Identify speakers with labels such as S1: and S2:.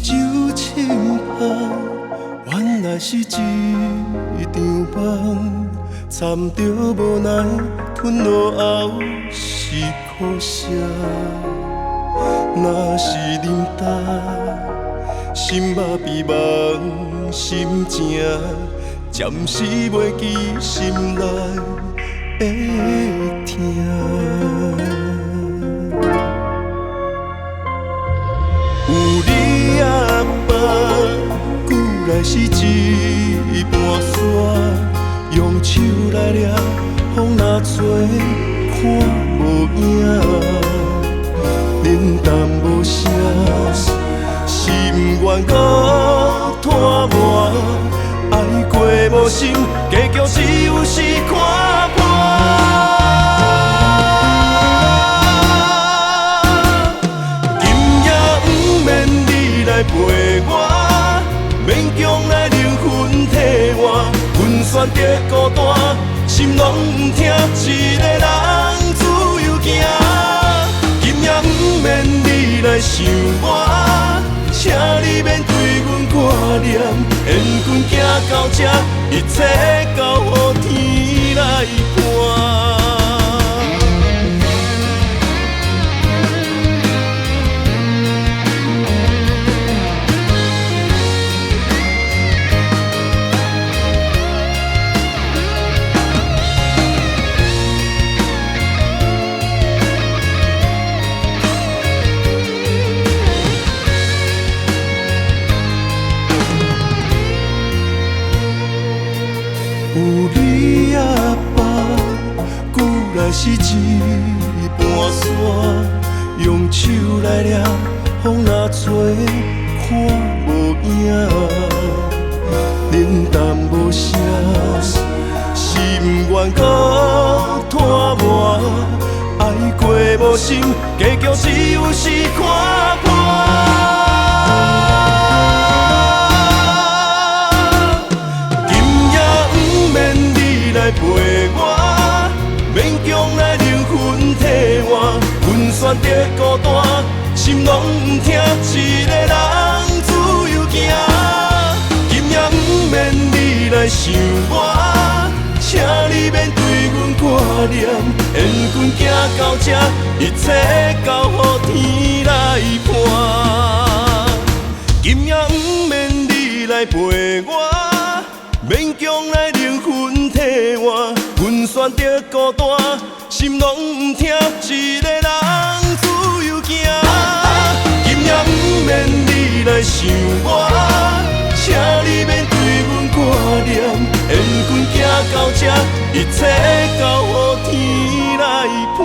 S1: 酒深香，原来是一场梦，掺着无奈，吞落后是苦涩。若是忍干，心肉比梦心情，暂时袂记心内的痛。有你也捌，久来是一盘沙，用手来抓，风若吹，看无影，冷淡无声，心愿搁拖磨，爱过无心，结局只有是看破。陪我，勉强来灵魂替我，阮选择孤单，心拢不听，一个人自由行。今夜不免你来想我，请你免对阮挂念，缘分行到这，一切交予天来伴。有你也捌，久来是一盘沙，用手来抓，风若吹，看无影，冷淡无声，心愿搁拖磨，爱过无心，结局只有是看破。陪我，勉强来灵魂替我，阮选择孤单，心拢不听，一个人自由行。今夜不免你来想我，请你免对阮挂念，缘分行到这，一切交予天来伴。今夜不免你来陪我，勉强来灵魂替我，阮选择孤单，心拢不听，一个人自由行。今夜不免你来想我，请你免对阮挂念，缘分行到这，一切交予天来伴。